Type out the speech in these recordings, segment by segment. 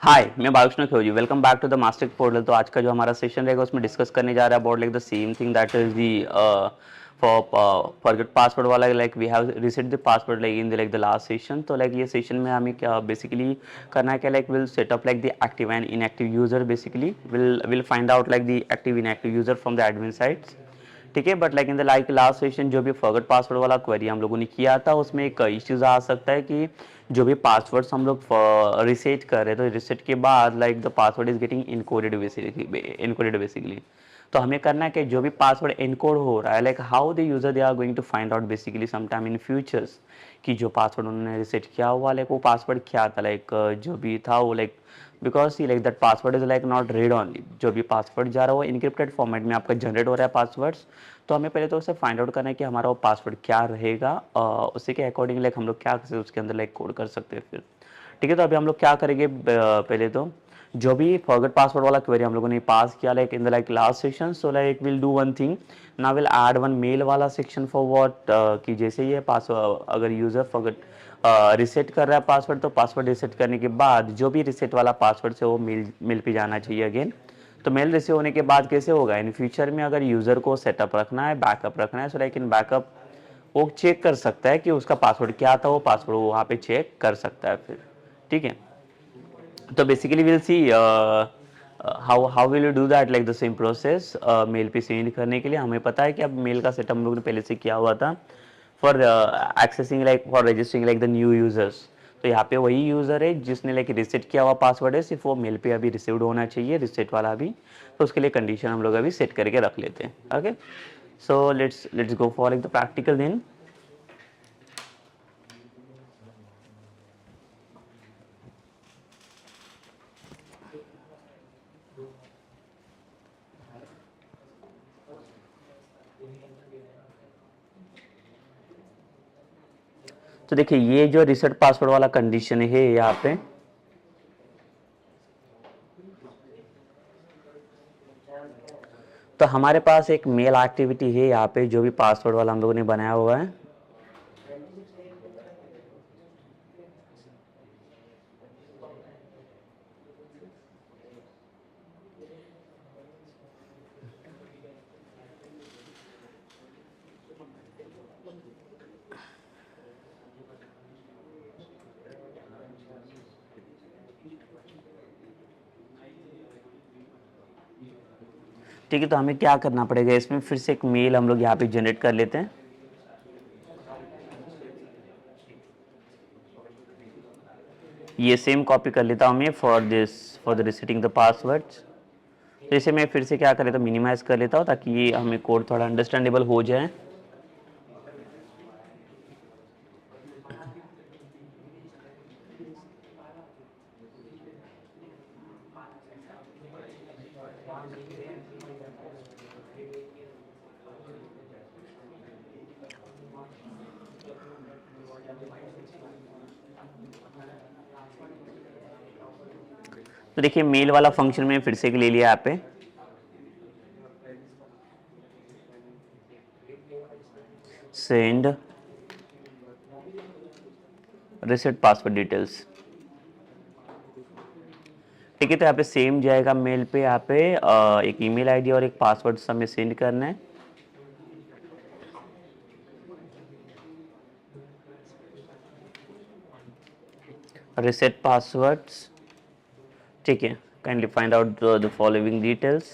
हाय, मैं Balkrishna Khilauji. Welcome back to the master portal. तो आज का जो हमारा सेशन रहेगा उसमें डिस्कस करने जा रहा है about like the same thing that is the for forget password वाला। Like we have reset the password like in the like the last session. तो लाइक ये सेशन में हमें क्या बेसिकली करना है, क्या like will set up like the active and inactive user. Basically will find out like the active inactive user from the admin sites. ठीक है, but like in the like last session जो भी forget password वाला query हम लोगों ने किया था उसमें एक इश्यूज आ सकता है कि जो भी पासवर्ड्स हम लोग रिसेट कर रहे हैं तो रिसेट के बाद like the password is getting encoded basically. तो हमें करना है कि जो भी पासवर्ड इनकोड हो रहा है like how the user they are going to find out basically some time in futures कि जो पासवर्ड उन्होंने रिसेट किया हुआ लाइक वो पासवर्ड क्या था, लाइक जो भी था वो like because see like that password is like not read only. जो भी पासवर्ड जा रहा है वो इनक्रिप्टेड फॉर्मेट में आपका जनरेट हो रहा है पासवर्ड्स। तो हमें पहले तो उसे फाइंड आउट करना है कि हमारा वो पासवर्ड क्या रहेगा, उसी के अकॉर्डिंग लाइक हम लोग क्या उसके अंदर लाइक कोड कर सकते हैं फिर। ठीक है, तो अभी हम लोग क्या करेंगे, पहले तो जो भी फॉरगेट पासवर्ड वाला क्वेरी हम लोगों ने पास किया like in the like last section, so like will do one thing ना, विल ऐड वन मेल वाला सेक्शन फॉर व्हाट कि जैसे ये पासवर्ड अगर यूजर फॉरगेट रिसेट कर रहा है पासवर्ड, तो पासवर्ड रिसेट करने के बाद जो भी रिसेट वाला पासवर्ड से वो मेल पे जाना चाहिए अगेन। तो मेल रिसीव होने के बाद कैसे होगा इन फ्यूचर में, अगर यूज़र को सेटअप रखना है, बैकअप रखना है, सो लाइक इन बैकअप वो चेक कर सकता है कि उसका पासवर्ड क्या था, वो पासवर्ड वो वहाँ पे चेक कर सकता है फिर। ठीक है, तो basically will see how will you do that like the same process. Mail पे सेंड करने के लिए हमें पता है कि अब मेल का सेटअप हम लोग ने पहले से किया हुआ था for accessing like for registering like the new users. तो यहाँ पे वही यूज़र है जिसने लाइक रिसेट किया हुआ पासवर्ड है, सिर्फ वो मेल पे अभी रिसीव्ड होना चाहिए रिसेट वाला भी। तो उसके लिए कंडीशन हम लोग अभी सेट करके रख लेते हैं। Okay, so let's go for like the practical then. तो देखिए ये जो रिसेट पासवर्ड वाला कंडीशन है यहाँ पे, तो हमारे पास एक मेल एक्टिविटी है यहाँ पे जो भी पासवर्ड वाला हम लोगों ने बनाया हुआ है। ठीक है, तो हमें क्या करना पड़ेगा इसमें, फिर से एक मेल हम लोग यहाँ पे जनरेट कर लेते हैं। ये सेम कॉपी कर लेता हूँ मैं for the resetting the passwords. तो इसे मैं फिर से क्या कर लेता हूँ, मिनिमाइज कर लेता हूँ ताकि ये हमें कोड थोड़ा अंडरस्टैंडेबल हो जाए। तो देखिए मेल वाला फंक्शन में फिर से ले लिया यहाँ पे, सेंड रिसेट पासवर्ड डिटेल्स। ठीक है, तो यहाँ पे सेम जाएगा मेल पे, यहाँ पे एक ईमेल आईडी और एक पासवर्ड हमें सेंड करना है। रिसेट पासवर्ड्स, ठीक है, kindly find out the following details.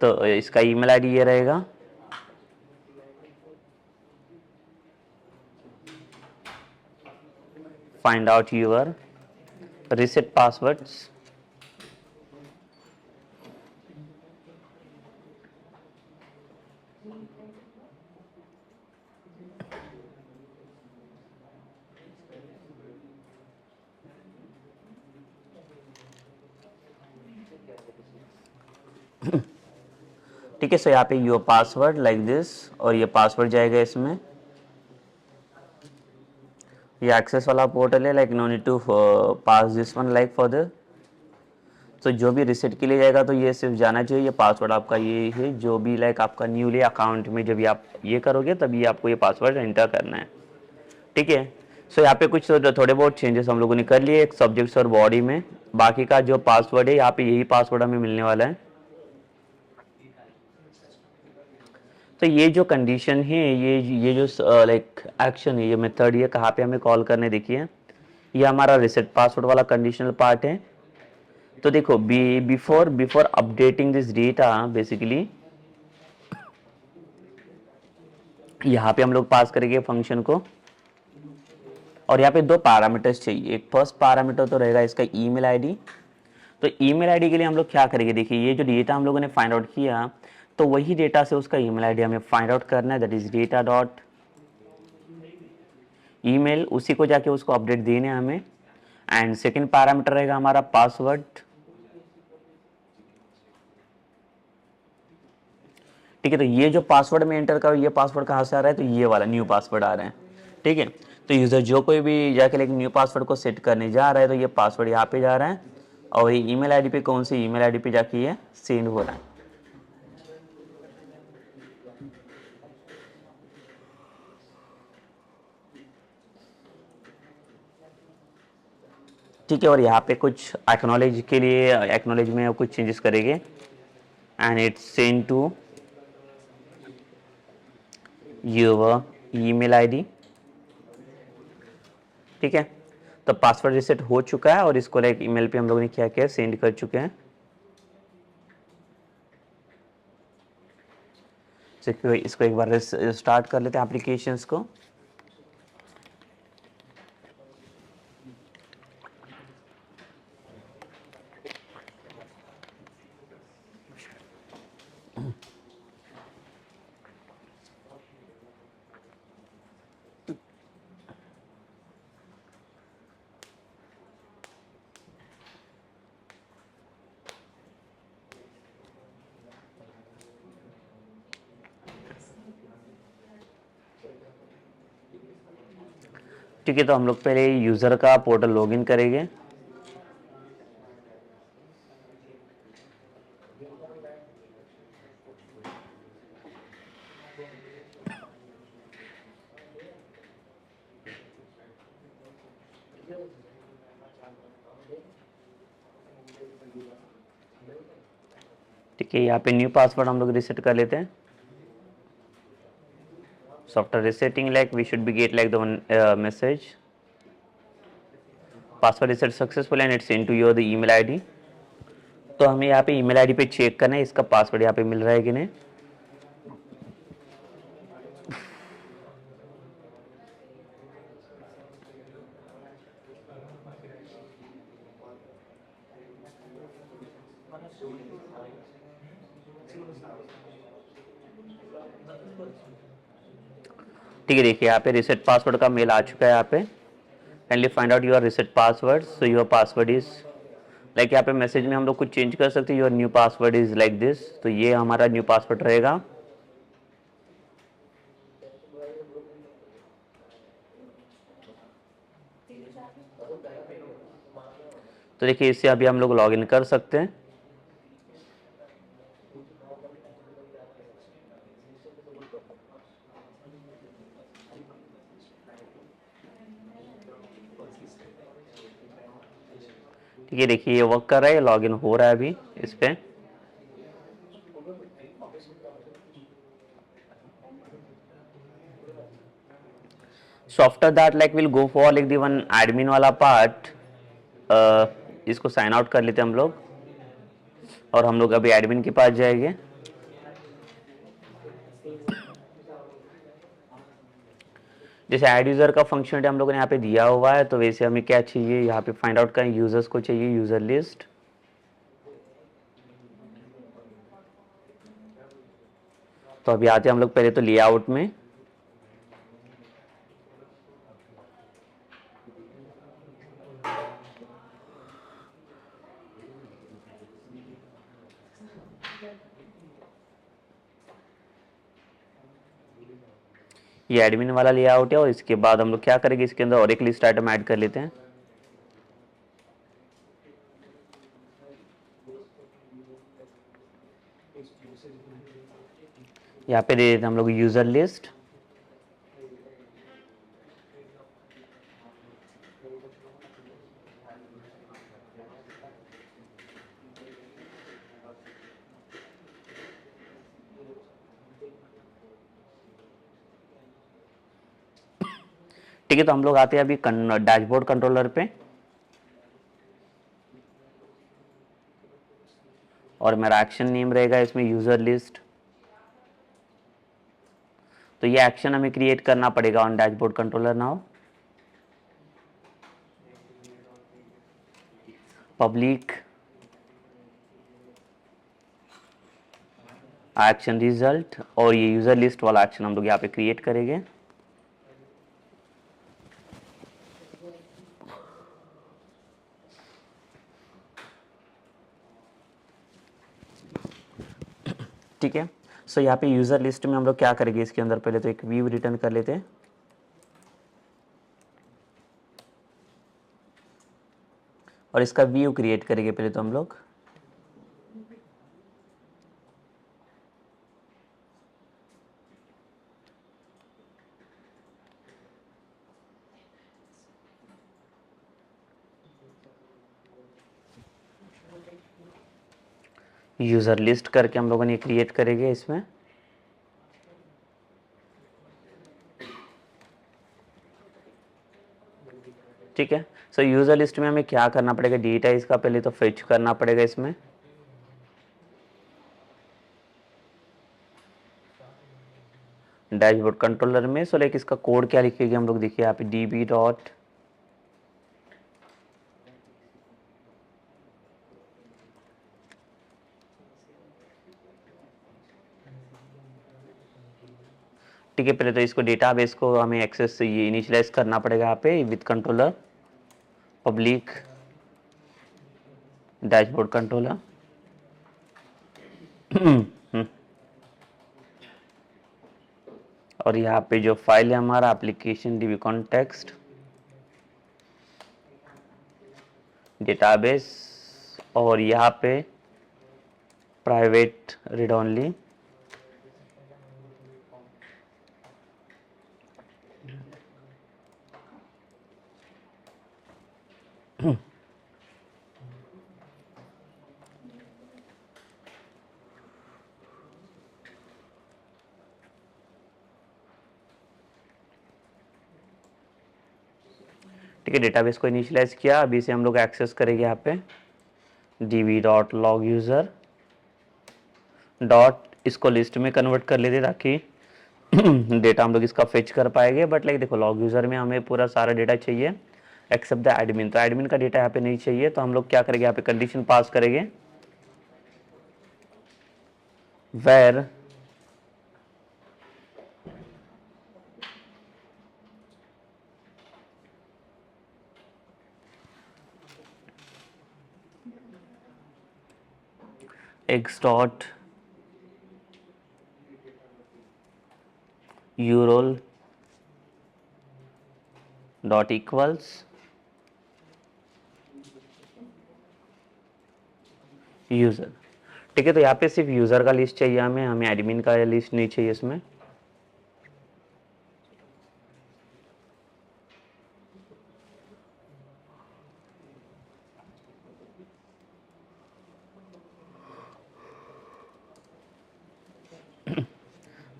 तो इसका ईमेल आईडी ये रहेगा, find out your reset passwords. ठीक है, सो यहाँ पे योर पासवर्ड लाइक दिस, और ये पासवर्ड जाएगा इसमें। ये एक्सेस वाला पोर्टल है, like no need to pass this one like for the. तो जो भी रिसेट के लिए जाएगा तो ये सिर्फ जाना चाहिए, ये पासवर्ड आपका ये है जो भी लाइक आपका न्यूली अकाउंट में जब भी आप ये करोगे तभी आपको ये पासवर्ड एंटर करना है। ठीक है, सो यहाँ पे कुछ थोड़े बहुत चेंजेस हम लोगों ने कर लिए एक सब्जेक्ट्स और बॉडी में। बाकी का जो पासवर्ड है यहाँ पे यही पासवर्ड हमें मिलने वाला है। तो ये जो कंडीशन है, ये जो लाइक एक्शन है, ये मेथड, ये कहाँ पे हमें कॉल करने, देखिए ये हमारा रिसेट पासवर्ड वाला कंडीशनल पार्ट है। तो देखो before before updating this data basically यहाँ पे हम लोग पास करेंगे फंक्शन को, और यहाँ पे दो पैरामीटर्स चाहिए। एक फर्स्ट पैरामीटर तो रहेगा इसका ईमेल आईडी। तो ईमेल आईडी के लिए हम लोग क्या करेंगे, देखिए ये जो डेटा हम लोगों ने फाइंड आउट किया, तो वही डेटा से उसका ईमेल आईडी हमें फाइंड आउट करना है, that is data dot email, उसी को जाके उसको अपडेट देने हैं हमें। एंड सेकेंड पैरामीटर रहेगा हमारा पासवर्ड। ठीक है, तो ये जो पासवर्ड में एंटर करो, ये पासवर्ड कहाँ से आ रहा है, तो ये वाला न्यू पासवर्ड आ रहा है। ठीक है, तो यूजर जो कोई भी जाके एक न्यू पासवर्ड को सेट करने जा रहा है, तो ये पासवर्ड यहाँ पे जा रहा है, और ये ईमेल आईडी पे कौन सी ईमेल आईडी पे जाके ये सेंड हो रहा है। ठीक है, और यहाँ पे कुछ एक्नॉलेज के लिए, एक्नॉलेज में कुछ चेंजेस करेंगे, and it's send to your email ID. ठीक है, तो पासवर्ड रिसेट हो चुका है, और इसको लाइक ईमेल पे हम लोगों ने क्या किया, सेंड कर चुके हैं। इसको एक बार स्टार्ट कर लेते हैं एप्लीकेशंस को। ठीक है, तो हम लोग पहले यूज़र का पोर्टल लॉगिन करेंगे। ठीक है, यहाँ पे न्यू पासवर्ड हम लोग रिसेट कर लेते हैं। So after resetting, like we should be get like the one message, password reset successful and it's sent to your the email ID। तो हमें यहाँ पे ईमेल आईडी पे चेक करना है इसका पासवर्ड यहाँ पे मिल रहा है कि नहीं। ठीक है, देखिए यहाँ पे रिसेट पासवर्ड का मेल आ चुका है। यहाँ पे kindly find out your reset password, so your password is like, यहाँ पे मैसेज में हम लोग कुछ चेंज कर सकते हैं, your new password is like this, तो ये हमारा न्यू पासवर्ड रहेगा। तो देखिए इससे अभी हम लोग लॉग इन कर सकते हैं। ठीक है, देखिए ये वर्क कर रहा है, लॉग इन हो रहा है अभी इस पे। So after that like will go for like the one admin वाला पार्ट। इसको साइन आउट कर लेते हैं हम लोग, और हम लोग अभी एडमिन के पास जाएंगे। जैसे ऐड यूजर का फंक्शनलिटी हम लोगों ने यहाँ पे दिया हुआ है, तो वैसे हमें क्या चाहिए, यहाँ पे फाइंड आउट करें, यूजर्स को चाहिए यूजर लिस्ट। तो अभी आते हैं हम लोग पहले तो लेआउट में। ये एडमिन वाला लेआउट है, और इसके बाद हम लोग क्या करेंगे, इसके अंदर और एक लिस्ट आइटम ऐड कर लेते हैं। यहाँ पे दे देते हैं हम लोग यूजर लिस्ट। ठीक है, तो हम लोग आते हैं अभी डैशबोर्ड कंट्रोलर पे, और मेरा एक्शन नेम रहेगा इसमें यूजर लिस्ट। तो ये एक्शन हमें क्रिएट करना पड़ेगा on dashboard controller now. Public action result, और ये यूजर लिस्ट वाला एक्शन हम लोग यहाँ पे क्रिएट करेंगे। ठीक है, सो यहाँ पे यूजर लिस्ट में हम लोग क्या करेंगे, इसके अंदर पहले तो एक व्यू रिटर्न कर लेते हैं। और इसका व्यू क्रिएट करेंगे पहले तो हम लोग। यूजर लिस्ट करके हम लोगों ने क्रिएट करेंगे इसमें। ठीक है, सो यूजर लिस्ट में हमें क्या करना पड़ेगा, डेटा इसका पहले तो फेच करना पड़ेगा इसमें। डैशबोर्ड कंट्रोलर में, सो लाइक इसका कोड क्या लिखेंगे हम लोग, देखिए यहाँ पे db डॉट ठीक है, पहले तो इसको डेटाबेस को हमें एक्सेस से ये इनिशियलाइज करना पड़ेगा यहाँ पे with controller public dashboard controller. और यहाँ पे जो फाइल है हमारा एप्लीकेशन db कॉन्टेक्स्ट डेटाबेस, और यहाँ पे प्राइवेट रीड ओनली। ठीक है, डेटाबेस को इनिशियलाइज किया, अभी से हम लोग एक्सेस करेंगे यहाँ पे db dot log user dot, इसको लिस्ट में कन्वर्ट कर लेते ताकि डेटा हम लोग इसका फेच कर पाएंगे। बट लाइक देखो, लॉग यूजर में हमें पूरा सारा डेटा चाहिए एक्सेप्ट द एडमिन, तो एडमिन का डेटा यहाँ पे नहीं चाहिए, तो हम लोग क्या करेंगे, यहाँ पे कंडीशन पास करेंगे where x dot URL dot equals user. ठीक है, तो यहाँ पे सिर्फ यूजर का लिस्ट चाहिए हमें एडमिन का लिस्ट नहीं चाहिए इसमें।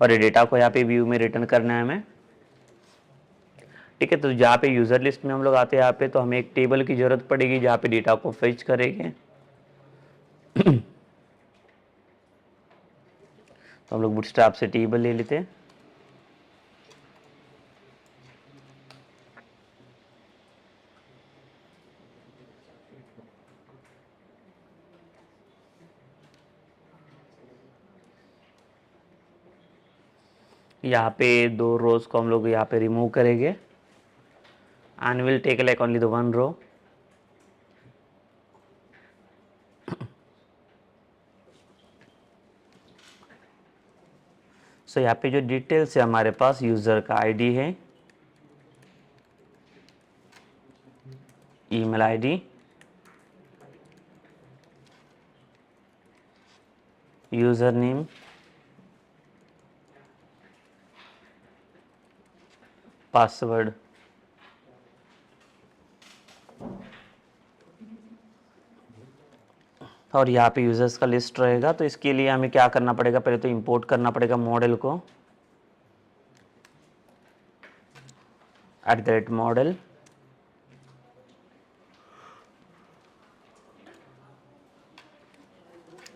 और ये डेटा को यहाँ पे व्यू में रिटर्न करना है हमें। ठीक है, तो जहाँ पे यूजर लिस्ट में हम लोग आते हैं यहाँ पे, तो हमें एक टेबल की जरूरत पड़ेगी जहाँ पे डेटा को फेच करेंगे। तो हम लोग बूटस्ट्रैप से टेबल ले लेते हैं। यहाँ पे 2 रोज को हम लोग यहाँ पे रिमूव करेंगे and we'll take like only the one row। सो यहाँ पे जो डिटेल्स है हमारे पास, यूजर का आईडी है, email ID, user name, password, और यहाँ पे यूजर्स का लिस्ट रहेगा। तो इसके लिए हमें क्या करना पड़ेगा, पहले तो इंपोर्ट करना पड़ेगा मॉडल को @model,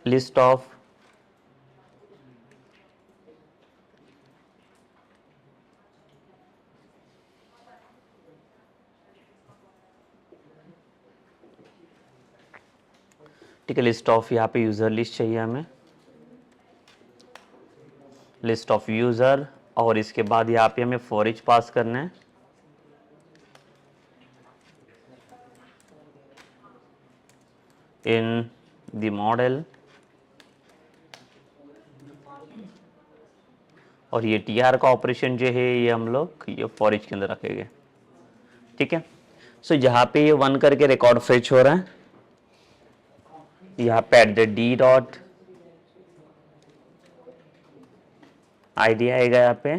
list of ठीक है, लिस्ट ऑफ यहाँ पे यूज़र लिस्ट चाहिए हमें, लिस्ट ऑफ यूज़र, और इसके बाद यहाँ पे हमें फॉर ईच पास करना है, इन द मॉडल, और ये टीआर का ऑपरेशन जो है ये हम लोग ये फॉर ईच के अंदर रखेंगे। ठीक है, सो यहाँ पे ये 1 करके रिकॉर्ड फेच हो रहा है, यहाँ पे @d आईडी आएगा यहाँ पे,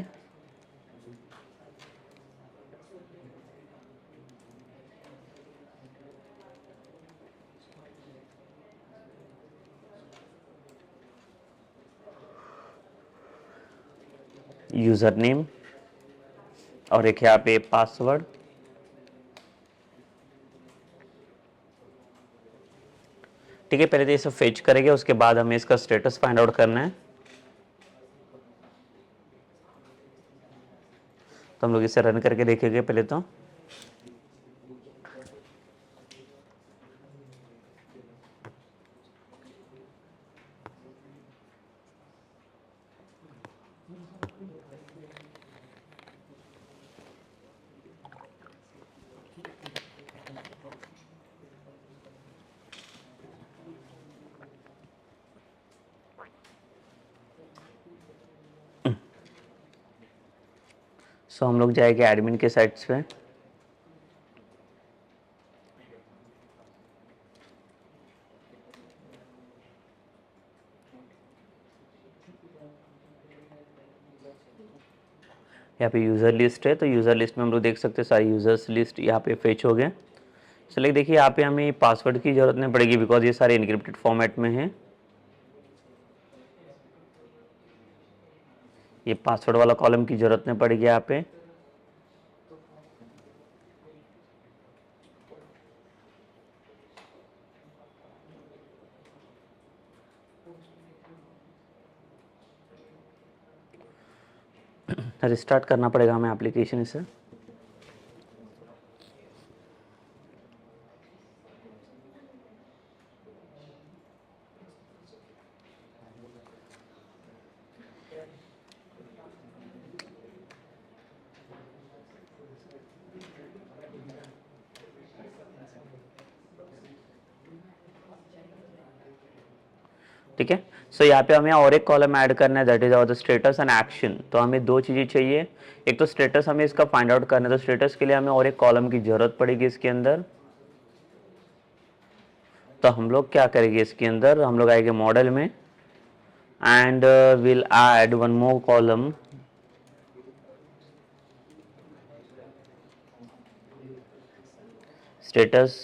यूजर नेम, और एक यहाँ पे पासवर्ड। ठीक है, पहले तो ये सब फेच करेंगे, उसके बाद हमें इसका स्टेटस फाइंड आउट करना है। तो हम लोग इसे रन करके देखेंगे पहले तो। सो हम लोग जाएंगे एडमिन के साइट्स पे, यहाँ पे यूज़र लिस्ट है, तो यूज़र लिस्ट में हम लोग देख सकते हैं सारी यूज़र्स लिस्ट यहाँ पे फेच हो गए। सो लाइक देखिए यहाँ पे हमें पासवर्ड की ज़रूरत नहीं पड़ेगी, बिकॉज ये सारे इनक्रिप्टेड फॉर्मेट में है। ये पासवर्ड वाला कॉलम की ज़रूरत नहीं पड़ेगी यहाँ पे। रिस्टार्ट करना पड़ेगा हमें एप्लीकेशन से। ठीक है, सो यहाँ पे हमें और एक कॉलम ऐड करना है, that is our the status and action. तो हमें दो चीज़ें चाहिए, एक तो स्टेटस हमें इसका फाइंड आउट करना है, तो स्टेटस के लिए हमें और एक कॉलम की ज़रूरत पड़ेगी इसके अंदर। तो हम लोग क्या करेंगे, इसके अंदर हम लोग आएंगे मॉडल में and will add one more column, status.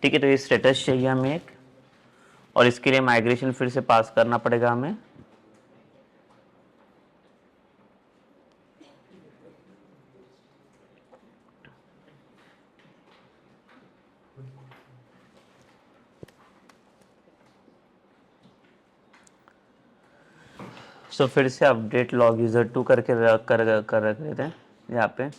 ठीक है, तो ये स्टेटस चाहिए हमें एक, और इसके लिए माइग्रेशन फिर से पास करना पड़ेगा हमें। सो फिर से अपडेट लॉग यूजर 2 करके कर रख देते हैं यहाँ पे।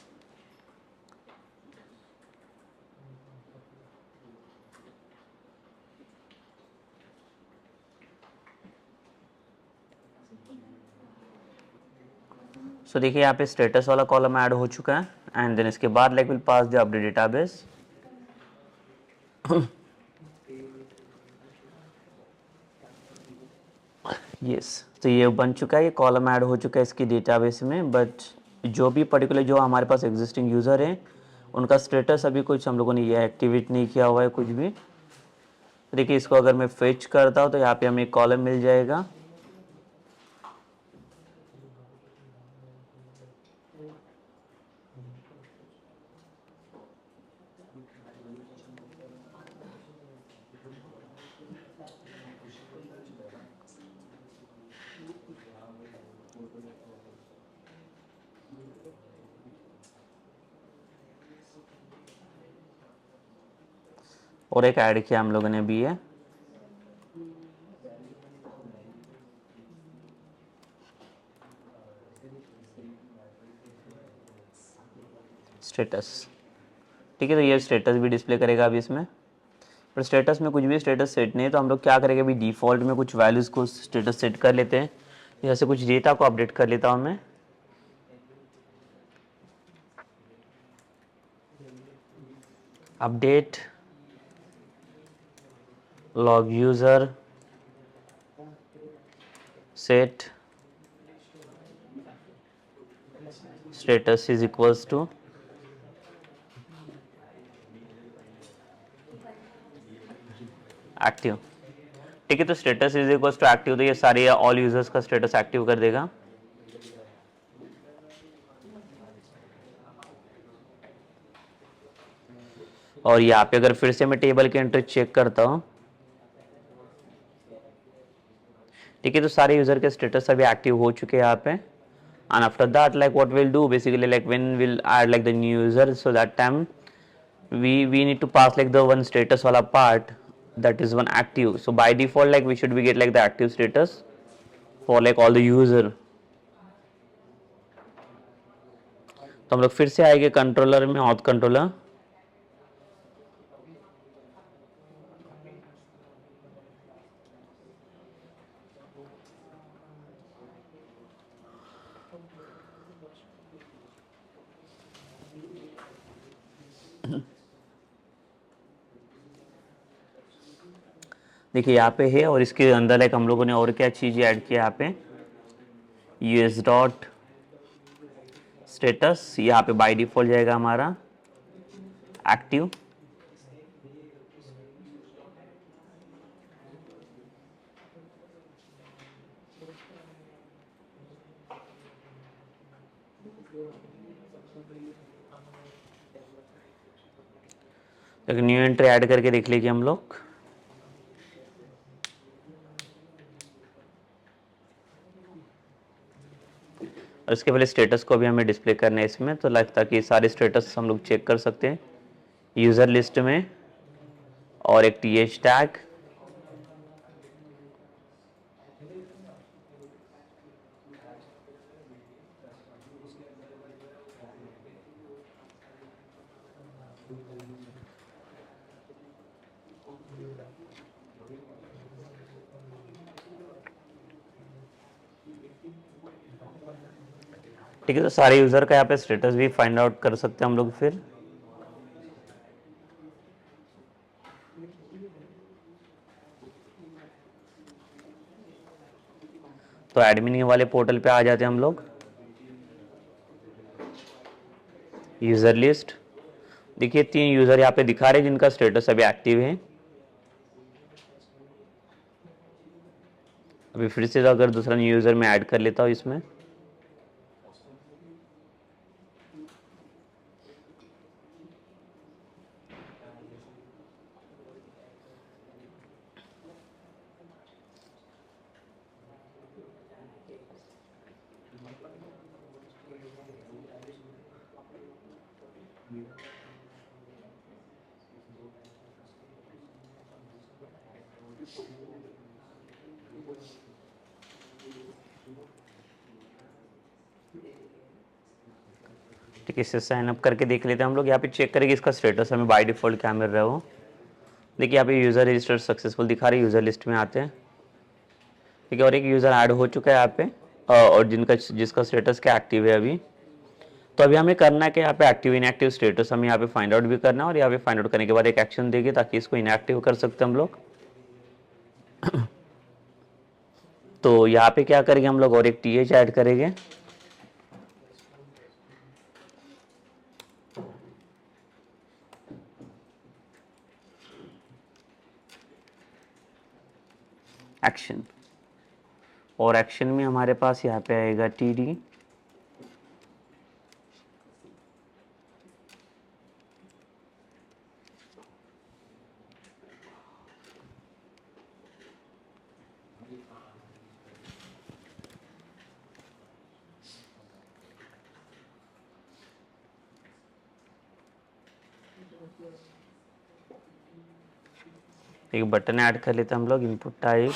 सो देखिए यहाँ पे स्टेटस वाला कॉलम ऐड हो चुका है, एंड देन इसके बाद like will pass the update database. Yes, तो ये बन चुका है, ये कॉलम ऐड हो चुका है इसकी डेटाबेस में। बट जो भी पर्टिकुलर जो हमारे पास एग्जिस्टिंग यूज़र है उनका स्टेटस अभी कुछ हम लोगों ने ये एक्टिवेट नहीं किया हुआ है कुछ भी। तो देखिए इसको अगर मैं फेच करता हूँ तो यहाँ पे हमें एक कॉलम मिल जाएगा, और एक ऐड किया हम लोगों ने भी है स्टेटस। ठीक है, तो ये स्टेटस भी डिस्प्ले करेगा अभी इसमें, पर स्टेटस में कुछ भी स्टेटस सेट नहीं है, तो हम लोग क्या करेंगे अभी डिफ़ॉल्ट में कुछ वैल्यूज़ को स्टेटस सेट कर लेते हैं। जैसे कुछ डेटा को अपडेट कर लेता हूँ मैं। Update log user set status is equals to active. ठीक है, तो status is equals to active, तो ये सारे ऑल यूजर्स का स्टेटस एक्टिव कर देगा। और यहाँ पे अगर फिर से मैं टेबल के एंट्री चेक करता हूँ, ठीक है, तो सारे यूजर के स्टेटस अभी एक्टिव हो चुके हैं यहाँ पे। And after that like what will do basically like when will add like the new user, so that time we need to pass like the one status wala part, that is one active. So by default like we should be get like the active status for like all the user. तो हम लोग फिर से आएंगे controller में, auth controller. देखिए यहाँ पे है, और इसके अंदर लाइक हम लोगों ने और क्या चीज़ ऐड किया यहाँ पे, यूएस डॉट स्टेटस, यहाँ पे बाय डिफॉल्ट जाएगा हमारा एक्टिव। एक न्यू एंट्री ऐड करके देख लीजिए हम लोग। और इसके पहले स्टेटस को भी हमें डिस्प्ले करना है इसमें, तो लाइक ताकि सारे स्टेटस हम लोग चेक कर सकते हैं यूज़र लिस्ट में, और एक टी एच टैग। ठीक है, तो सारे यूज़र का यहाँ पे स्टेटस भी फाइंड आउट कर सकते हैं हम लोग फिर। तो एडमिन वाले पोर्टल पे आ जाते हैं हम लोग, यूज़र लिस्ट। देखिए 3 यूज़र यहाँ पे दिखा रहे हैं जिनका स्टेटस अभी एक्टिव है। अभी फिर से अगर दूसरा न्यू यूज़र मैं ऐड कर लेता हूँ इसमें, ठीक है, इससे साइन अप करके देख लेते हैं हम लोग। यहाँ पे चेक करेंगे इसका स्टेटस हमें बाय डिफॉल्ट क्या मिल रहा है वो। देखिए यहाँ पे यूज़र रजिस्टर सक्सेसफुल दिखा रही है, यूज़र लिस्ट में आते हैं। ठीक है, और एक यूज़र ऐड हो चुका है यहाँ पे, और जिसका स्टेटस क्या एक्टिव है अभी। तो अभी हमें करना है कि यहाँ पे एक्टिव इनएक्टिव स्टेटस हमें यहाँ पे फाइंड आउट भी करना है, और यहाँ पे फाइंड आउट करने के बाद एक एक्शन देंगे ताकि इसको इनएक्टिव कर सकते हैं हम लोग। तो यहाँ पे क्या करेंगे हम लोग, और एक टी एच ऐड करेंगे। एक्शन, और एक्शन में हमारे पास यहाँ पे आएगा टी डी। एक बटन ऐड कर लेते हैं हम लोग, इनपुट टाइप,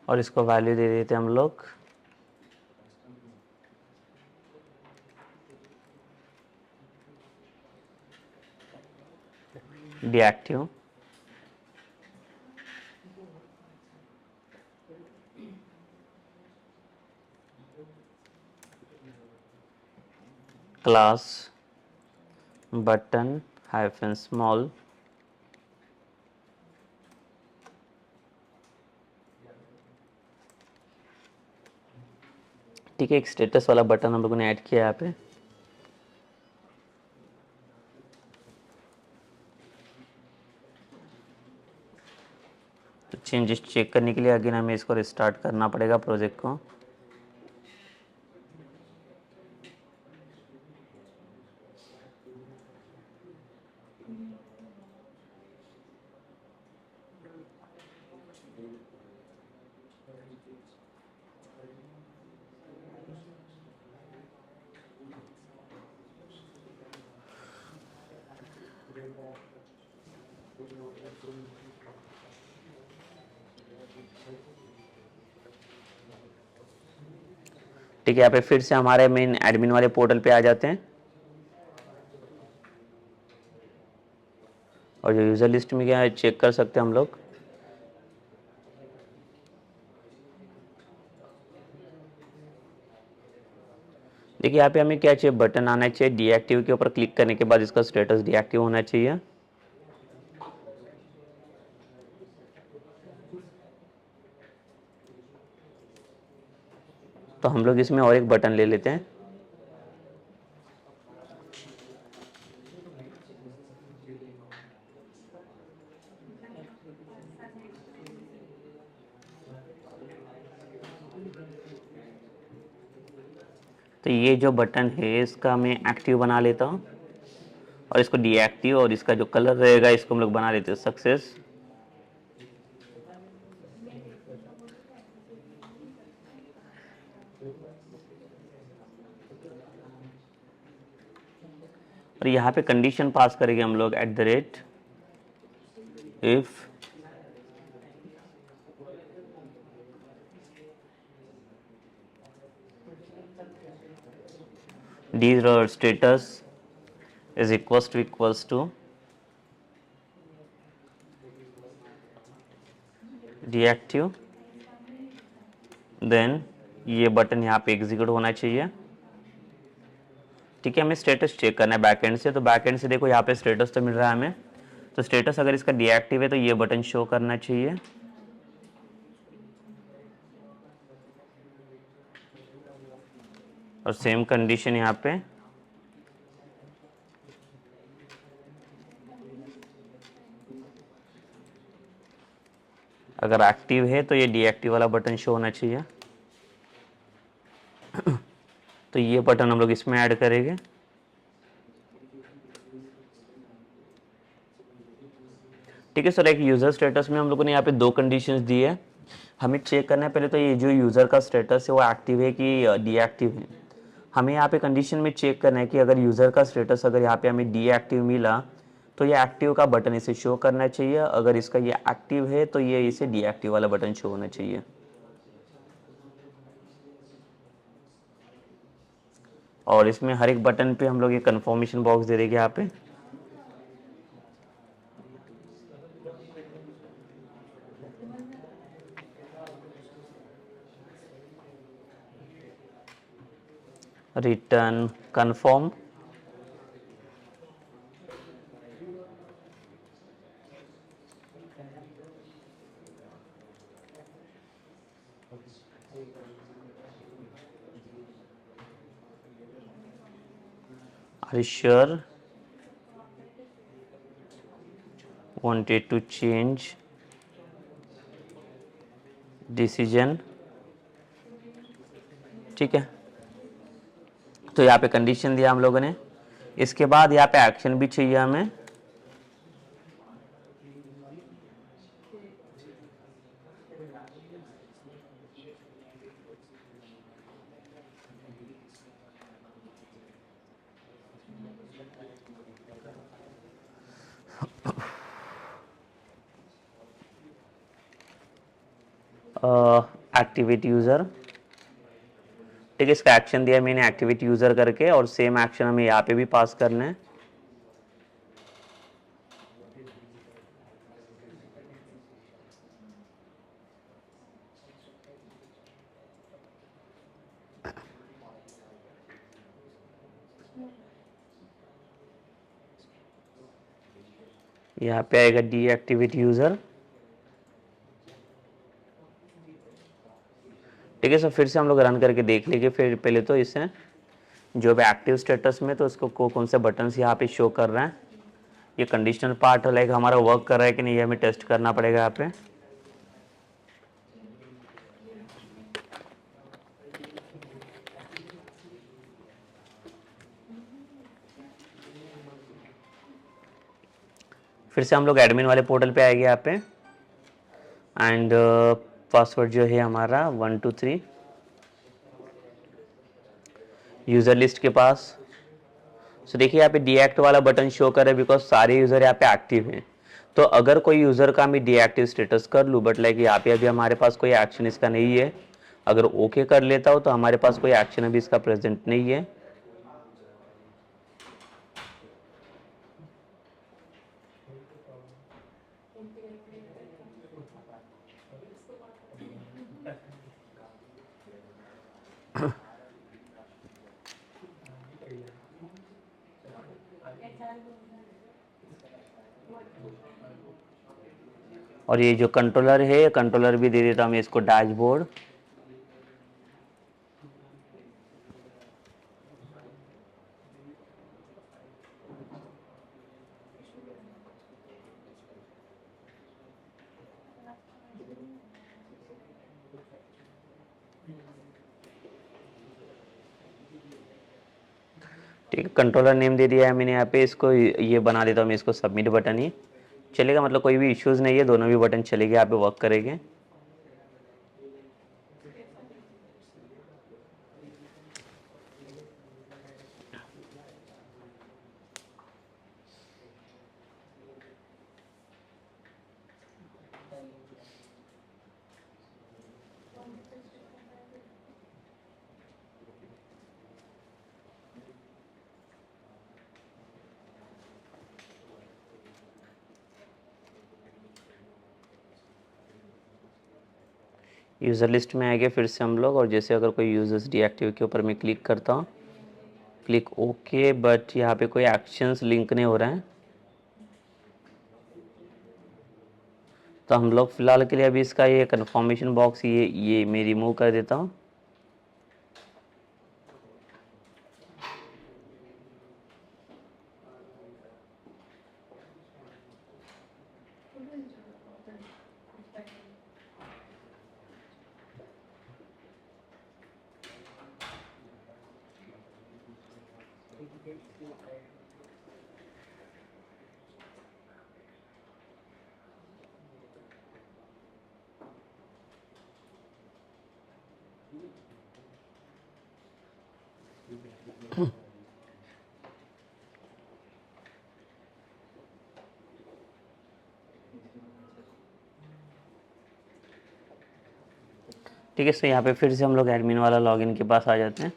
और इसको वैल्यू दे देते हैं हम लोग deactive. Class button hyphen small, ठीक है। एक स्टेटस वाला बटन हम लोगों ने ऐड किया यहाँ पे। तो चेंजेस चेक करने के लिए अगेन हमें इसको रिस्टार्ट करना पड़ेगा प्रोजेक्ट को। ठीक है, यहाँ पे फिर से हमारे मेन एडमिन वाले पोर्टल पे आ जाते हैं और जो यूजर लिस्ट में क्या है चेक कर सकते हैं हम लोग। देखिए यहाँ पे हमें क्या चाहिए, बटन आना चाहिए, डीएक्टिव के ऊपर क्लिक करने के बाद इसका स्टेटस डीएक्टिव होना चाहिए। तो हम लोग इसमें और एक बटन ले लेते हैं। तो ये जो बटन है इसका मैं एक्टिव बना लेता हूँ और इसको डीएक्टिव, और इसका जो कलर रहेगा इसको हम लोग बना लेते हैं सक्सेस। और यहाँ पे कंडीशन पास करेंगे हम लोग @ if status is equals to deactive, then ये बटन यहाँ पे एग्जीक्यूट होना चाहिए। ठीक है, हमें स्टेटस चेक करना है बैकएंड से। तो बैकएंड से देखो यहाँ पे स्टेटस तो मिल रहा है हमें। तो स्टेटस अगर इसका डीएक्टिव है तो ये बटन शो करना चाहिए। और सेम कंडीशन यहाँ पे अगर एक्टिव है तो ये डीएक्टिव वाला बटन शो होना चाहिए। तो ये बटन हम लोग इसमें ऐड करेंगे। ठीक है सर, एक यूज़र स्टेटस में हम लोगों ने यहाँ पे 2 कंडीशंस दी है। हमें चेक करना है पहले तो ये जो यूज़र का स्टेटस है वो एक्टिव है कि डीएक्टिव है। हमें यहाँ पे कंडीशन में चेक करना है कि अगर यूज़र का स्टेटस अगर यहाँ पे हमें डीएक्टिव मिला तो ये एक्टिव का बटन इसे शो करना चाहिए। अगर इसका ये एक्टिव है तो ये इसे डीएक्टिव वाला बटन शो होना चाहिए। और इसमें हर एक बटन पे हम लोग ये कंफर्मेशन बॉक्स दे देंगे यहाँ पे। Return confirm, are you sure wanted to change decision। ठीक है, तो यहाँ पे कंडीशन दिया हम लोगों ने। इसके बाद यहाँ पे एक्शन भी चाहिए हमें। Activate user. ठीक है, इसका एक्शन दिया मैंने एक्टिवेट यूज़र करके, और सेम एक्शन हमें यहाँ पे भी पास करना है। यहाँ पे आएगा डीएक्टिवेट यूज़र। ठीक है सर, फिर से हम लोग रन करके देख लेंगे। फिर पहले तो इसे जो भी एक्टिव स्टेटस में, तो इसको कौन से बटन्स यहाँ पे शो कर रहे हैं, ये कंडीशनल पार्ट लाइक हमारा वर्क कर रहा है कि नहीं, ये हमें टेस्ट करना पड़ेगा यहाँ पे। फिर से हम लोग एडमिन वाले पोर्टल पे आएंगे यहाँ पे, एंड पासवर्ड जो है हमारा 123 यूज़र लिस्ट के पास। सो देखिए यहाँ पे डीएक्ट वाला बटन शो कर रहा है बिकॉज सारे यूज़र यहाँ पे एक्टिव हैं। तो अगर कोई यूज़र का मैं डीएक्टिव स्टेटस कर लूँ, बट लाइक यहाँ पे अभी हमारे पास कोई एक्शन इसका नहीं है, अगर ओके कर लेता हूँ तो हमारे पास कोई एक्शन अभी इसका प्रेजेंट नहीं है। और ये जो कंट्रोलर है, कंट्रोलर भी दे देता हूँ मैं इसको डैशबोर्ड। ठीक है, कंट्रोलर नेम दे दिया है मैंने यहाँ पे, इसको ये बना देता हूँ मैं इसको सबमिट बटन ही चलेगा, मतलब कोई भी इश्यूज़ नहीं है, दोनों भी बटन चलेंगे, यहाँ पे वर्क करेंगे। यूज़र लिस्ट में आएंगे फिर से हम लोग, और जैसे अगर कोई यूज़र्स डीएक्टिव के ऊपर मैं क्लिक करता हूँ, क्लिक ओके, बट यहाँ पे कोई एक्शंस लिंक नहीं हो रहा है, तो हम लोग फिलहाल के लिए अभी इसका ये कन्फर्मेशन बॉक्स ये मैं रिमूव कर देता हूँ। ठीक है, सो यहाँ पे फिर से हम लोग एडमिन वाला लॉगिन के पास आ जाते हैं।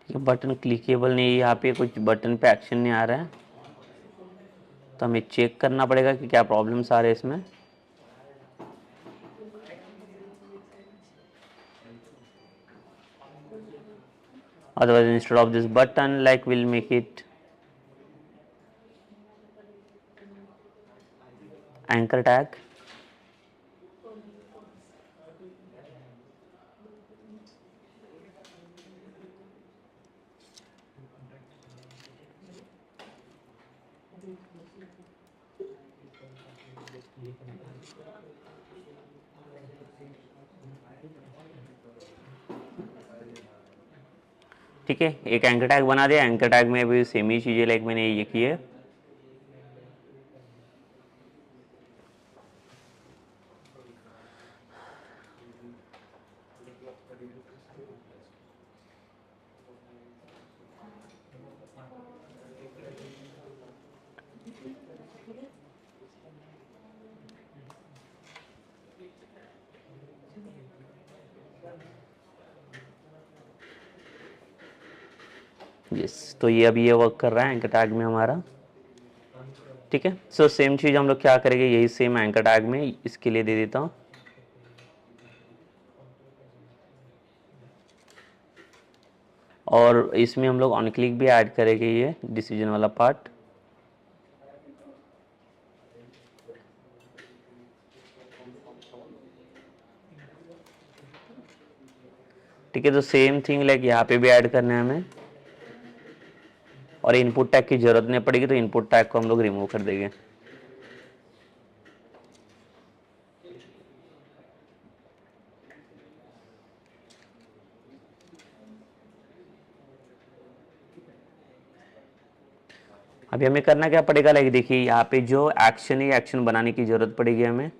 ये बटन क्लिकेबल नहीं है, यहाँ पे कुछ बटन पे एक्शन नहीं आ रहा है, तो हमें चेक करना पड़ेगा कि क्या प्रॉब्लम्स आ रहे हैं इसमें। Otherwise, instead of this button, like we'll make it anchor tag. ठीक है, एक एंकर टैग बना दिया। एंकर टैग में भी सेम ही चीज़ें लाइक मैंने ये की है। यस, तो ये अभी ये वर्क कर रहा है एंकर टैग में हमारा। ठीक है, सो सेम चीज़ हम लोग क्या करेंगे, यही सेम एंकर टैग में इसके लिए दे देता हूँ। और इसमें हम लोग ऑन क्लिक भी ऐड करेंगे ये डिसीजन वाला पार्ट। ठीक है, तो सेम थिंग लाइक यहाँ पे भी ऐड करना है हमें। और इनपुट टैग की जरूरत नहीं पड़ेगी, तो इनपुट टैग को हम लोग रिमूव कर देंगे। अभी हमें करना क्या पड़ेगा, लाइक देखिए यहाँ पे जो एक्शन है, एक्शन बनाने की जरूरत पड़ेगी हमें।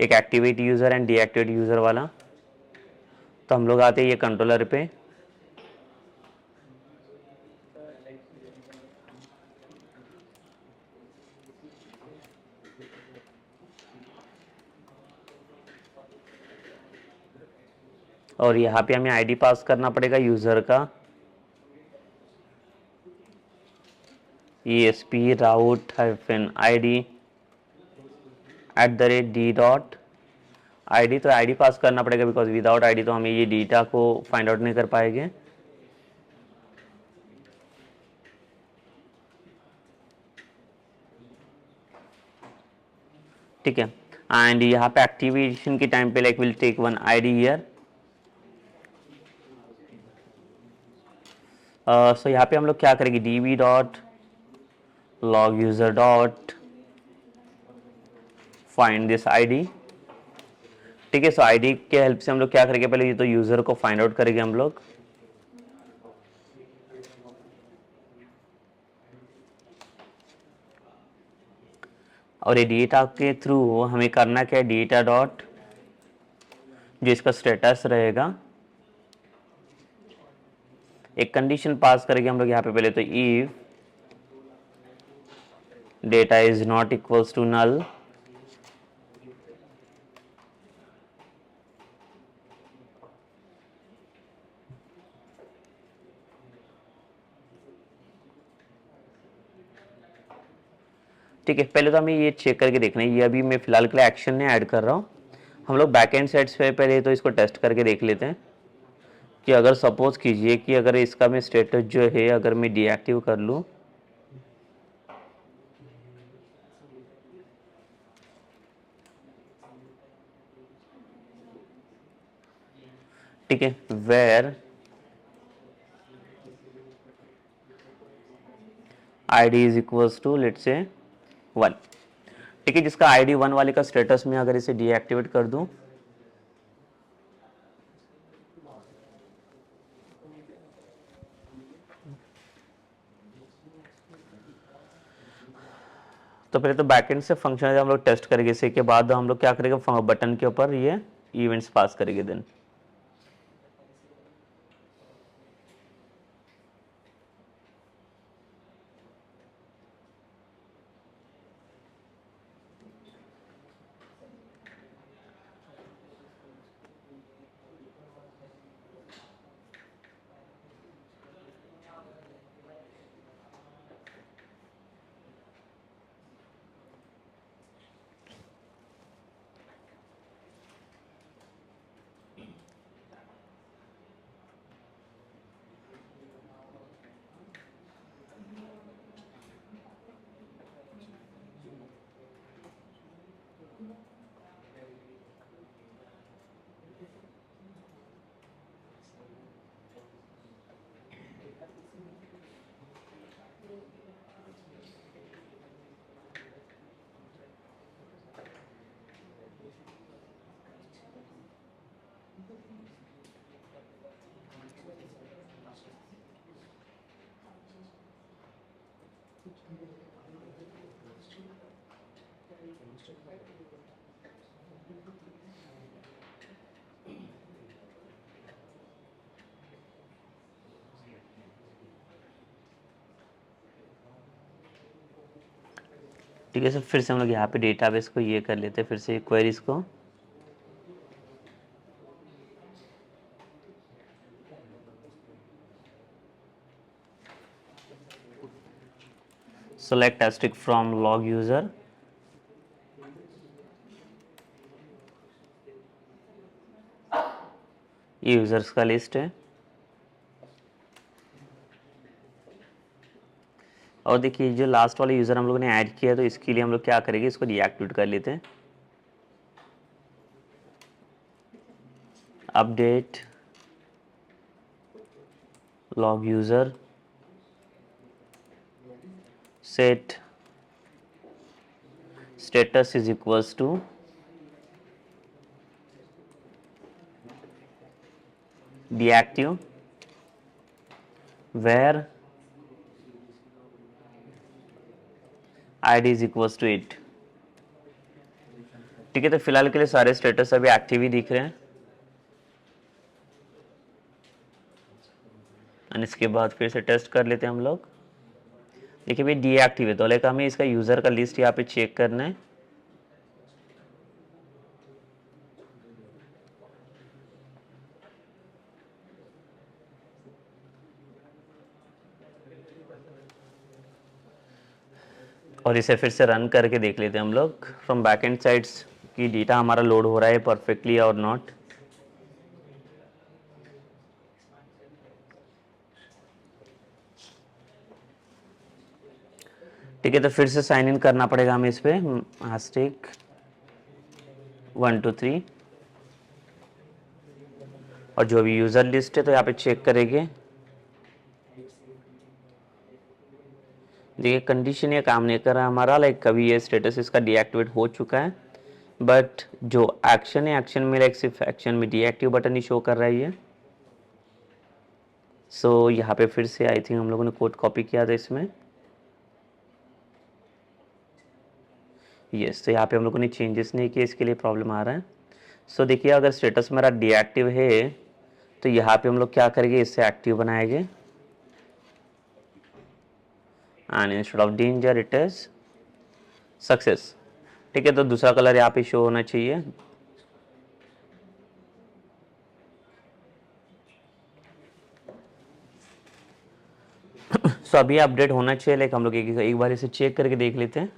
एक activate user and deactivate user वाला। तो हम लोग आते हैं ये कंट्रोलर पे। और यहाँ पे हमें आईडी पास करना पड़ेगा यूजर का, ESP राउट -ID @d.id। तो आईडी पास करना पड़ेगा, बिकॉज विदाउट आईडी तो हमें ये डेटा को फाइंड आउट नहीं कर पाएंगे। ठीक है, एंड यहाँ पे एक्टिवेशन के टाइम पे like will take one ID here. So यहाँ पे हम लोग क्या करेंगे, db.log_user.find दिस आईडी। ठीक है, सो आईडी के हेल्प से हम लोग क्या करेंगे, पहले ये तो यूजर को फाइंड आउट करेंगे हम लोग। और ये डेटा के थ्रू हमें करना क्या है, डेटा डॉट जो इसका स्टेटस रहेगा, एक कंडीशन पास करेंगे हम लोग यहाँ पे पहले। तो if data is not equals to null, ठीक है। पहले तो हमें ये चेक करके देखना है, ये अभी मैं फिलहाल के लिए एक्शन नहीं ऐड कर रहा हूँ। हम लोग बैक एंड साइड्स पे पहले तो इसको टेस्ट करके देख लेते हैं कि अगर सपोज कीजिए कि अगर इसका मैं स्टेटस जो है अगर मैं डीएक्टिव कर लूँ, ठीक है, where ID is equals to let's say 1। ठीक है, जिसका आईडी 1 वाले का स्टेटस में अगर इसे डीएक्टिवेट कर दूं, तो पहले तो बैकएंड से फंक्शन हम लोग टेस्ट करेंगे। इसी के बाद हम लोग क्या करेंगे, बटन के ऊपर ये इवेंट्स पास करेंगे देन। ठीक है सर, फिर से हम लोग यहाँ पे डेटाबेस को ये कर लेते हैं, फिर से क्वेरीज को। Select asterisk from log user, ये यूजर्स का लिस्ट है। और देखिए जो लास्ट वाला यूजर हम लोगों ने ऐड किया, तो इसके लिए हम लोग क्या करेंगे, इसको डीएक्टिवेट कर लेते हैं। Update log user, set status is equals to deactive where id is equals to it। ठीक है, तो फिलहाल के लिए सारे स्टेटस अभी एक्टिव ही दिख रहे हैं। और इसके बाद फिर से टेस्ट कर लेते हैं हम लोग। देखिए भाई डीएक्टिव है, तो लाइक हमें इसका यूजर का लिस्ट यहाँ पे चेक करना है। और इसे फिर से रन करके देख लेते हैं हम लोग फ्रॉम बैकएंड साइड्स की डेटा हमारा लोड हो रहा है परफेक्टली और नॉट। ठीक है, तो फिर से साइन इन करना पड़ेगा हमें इस पे हास्टिक 1 2 3, और जो भी यूजर लिस्ट है तो यहाँ पे चेक करेंगे। देखिए कंडीशन ये काम नहीं कर रहा हमारा, लाइक कभी ये स्टेटस इसका डीएक्टिवेट हो चुका है, बट जो एक्शन है एक्शन में लाइक सिर्फ एक्शन में डीएक्टिव बटन ही शो कर रहा है ये। सो यहाँ पे फिर से आई थिंक हम लोगों ने कोड कॉपी किया था इसमें। यस, तो यहाँ पे हम लोगों ने चेंजेस नहीं किए, इसके लिए प्रॉब्लम आ रहा है। सो देखिए अगर स्टेटस मेरा डीएक्टिव है तो यहाँ पे हम लोग क्या करेंगे, इससे एक्टिव बनाएंगे, and instead of danger it is success. ठीक है, तो दूसरा कलर यहाँ पे शो होना चाहिए। सो अभी अपडेट होना चाहिए, लाइक हम लोग एक बार इसे चेक करके देख लेते हैं।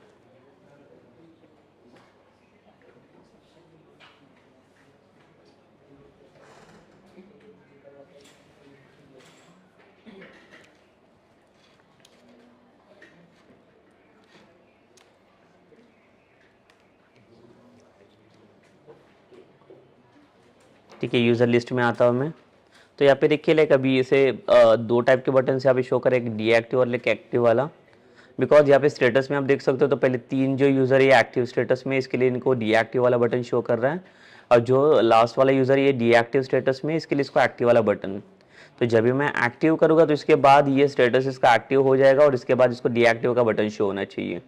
ठीक है, यूजर लिस्ट में आता हूँ मैं। तो यहाँ पे देखिए लाइक अभी इसे दो टाइप के बटन से यहाँ पे शो करें, एक डीएक्टिव और एक एक्टिव वाला। बिकॉज यहाँ पे स्टेटस में आप देख सकते हो तो पहले 3 जो यूज़र ये एक्टिव स्टेटस में, इसके लिए इनको डीएक्टिव वाला बटन शो कर रहा है, और जो लास्ट वाला यूज़र ये डीएक्टिव स्टेटस में, इसके लिए इसको एक्टिव वाला बटन। तो जब भी मैं एक्टिव करूँगा तो इसके बाद ये स्टेटस इसका एक्टिव हो जाएगा, और इसके बाद इसको डीएक्टिव का बटन शो होना चाहिए,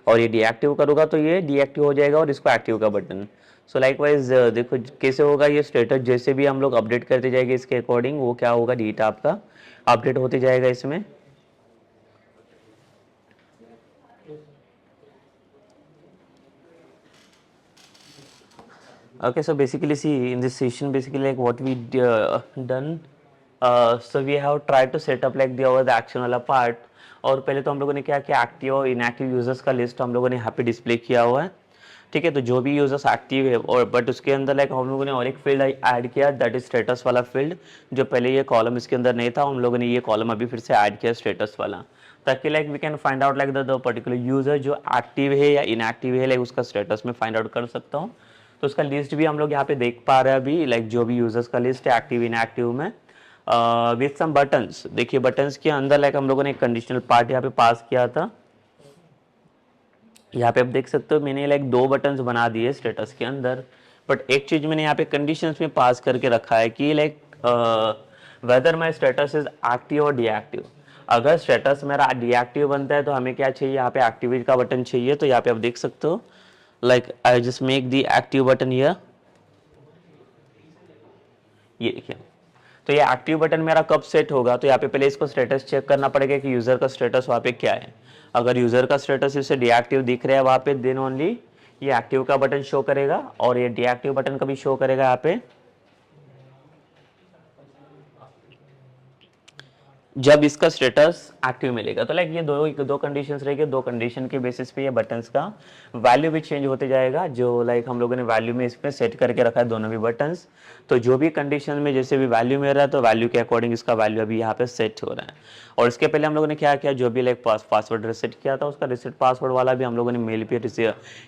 और ये डीएक्टिव करूँगा तो ये डीएक्टिव हो जाएगा और इसको एक्टिव का बटन। सो लाइकवाइज देखो कैसे होगा ये स्टेटस, जैसे भी हम लोग अपडेट करते जाएंगे इसके अकॉर्डिंग वो क्या होगा, डेटा आपका अपडेट होते जाएगा इसमें। Okay, so basically see in this session basically like what we done, so we have tried to set up like the action वाला part। और पहले तो हम लोगों ने क्या किया, एक्टिव और इनएक्टिव यूजर्स का लिस्ट हम लोगों ने यहाँ पे डिस्प्ले किया हुआ है। ठीक है, तो जो भी यूजर्स एक्टिव है, और बट उसके अंदर लाइक हम लोगों ने और एक फील्ड ऐड किया, दैट इज स्टेटस वाला फील्ड। जो पहले ये कॉलम इसके अंदर नहीं था, हम लोगों ने ये कॉलम अभी फिर से ऐड किया स्टेटस वाला, ताकि like we can find out like the particular user जो एक्टिव है या इनएक्टिव है, लाइक उसका स्टेटस में फाइंड आउट कर सकता हूँ। तो उसका लिस्ट भी हम लोग यहाँ पे देख पा रहे हैं अभी, लाइक जो भी यूजर्स का लिस्ट है एक्टिव इनएक्टिव में, विथ सम बटन्स। देखिए बटन्स के अंदर लाइक हम लोगों ने एक कंडीशनल पार्ट यहाँ पे पास किया था। यहाँ पे आप देख सकते हो मैंने लाइक 2 बटन्स बना दिए स्टेटस के अंदर, बट एक चीज मैंने यहाँ पे कंडीशंस में पास करके रखा है कि like whether my status is active और डीएक्टिव। अगर स्टेटस मेरा डीएक्टिव बनता है तो हमें क्या चाहिए, यहाँ पे एक्टिवेट का बटन चाहिए। तो यहाँ पे आप देख सकते हो like I just make the active button here, ये देखिए। तो ये एक्टिव बटन मेरा कब सेट होगा, तो यहाँ पे पहले इसको स्टेटस चेक करना पड़ेगा कि यूज़र का स्टेटस वहाँ पे क्या है। अगर यूज़र का स्टेटस इसे डीएक्टिव दिख रहा है वहाँ पे, देन ओनली ये एक्टिव का बटन शो करेगा, और ये डीएक्टिव बटन कभी शो करेगा यहाँ पे जब इसका स्टेटस एक्टिव मिलेगा। तो लाइक ये दो कंडीशंस रहेगी, दो कंडीशन के बेसिस पे ये बटन्स का वैल्यू भी चेंज होते जाएगा, जो लाइक हम लोगों ने वैल्यू में इसमें सेट करके रखा है दोनों भी बटन्स। तो जो भी कंडीशन में जैसे भी वैल्यू मिल रहा है, तो वैल्यू के अकॉर्डिंग इसका वैल्यू अभी यहाँ पे सेट हो रहा है। और इसके पहले हम लोगों ने क्या किया, जो भी लाइक पासवर्ड रिसेट किया था, उसका रिसेट पासवर्ड वाला भी हम लोगों ने मेल पे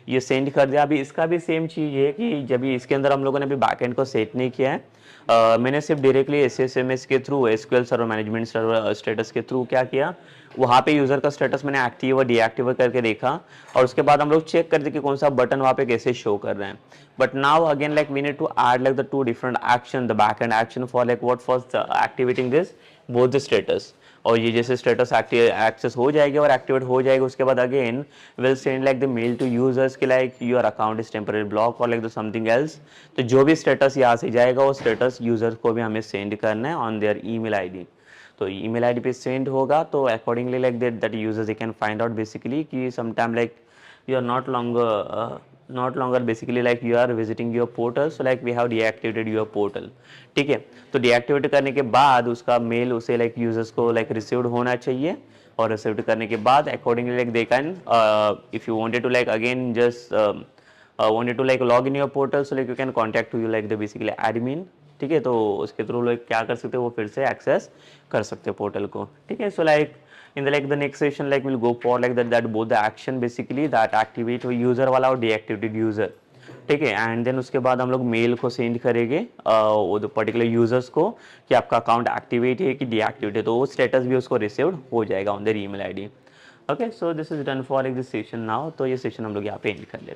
ये सेंड कर दिया। अभी इसका भी सेम चीज़ है कि जब इसके अंदर हम लोगों ने अभी बैकएंड को सेट नहीं किया है, मैंने सिर्फ डायरेक्टली SSMS के through, SQL server management server status के थ्रू क्या किया, वहाँ पे यूज़र का स्टेटस मैंने एक्टिव और डीएक्टिव करके देखा, और उसके बाद हम लोग चेक करते कि कौन सा बटन वहाँ पे कैसे शो कर रहे हैं। But now again like we need to add like the two different action, the back end action for like what for activating this both the status. और ये जैसे स्टेटस एक्सेस हो जाएगी और एक्टिवेट हो जाएगी, उसके बाद again will send like the mail to users कि like your account is temporary block और लाइक द समथिंग एल्स। तो जो भी स्टेटस यहाँ से जाएगा वो स्टेटस यूजर्स को भी हमें सेंड करना है ऑन देयर ईमेल आईडी। तो ईमेल आईडी पे सेंड होगा, तो accordingly like that users they can find out basically कि sometime like you are not longer basically like you are visiting your portal, so like we have deactivated your portal। ठीक है, तो deactivate करने के बाद उसका मेल उसे like users को लाइक रिसीव्ड होना चाहिए, और रिसीव्ड करने के बाद accordingly like they can if you wanted to like again just wanted to like log in your portal, so like you can contact to you like the basically admin। ठीक है, तो उसके थ्रू लोग क्या कर सकते हैं, वो फिर से एक्सेस कर सकते हैं पोर्टल को। ठीक है, so like in the next session like we'll go for like that both the action basically that activate user वाला और deactivated user। ठीक है, एंड देन उसके बाद हम लोग मेल को सेंड करेंगे वो पर्टिकुलर यूजर्स को कि आपका अकाउंट एक्टिवेट है कि डीएक्टिवेट है, तो वो स्टेटस भी उसको रिसीव्ड हो जाएगा on their email ID. Okay, so this is done for this session now. तो ये सेशन हम लोग यहाँ पे एंड कर लेते हैं।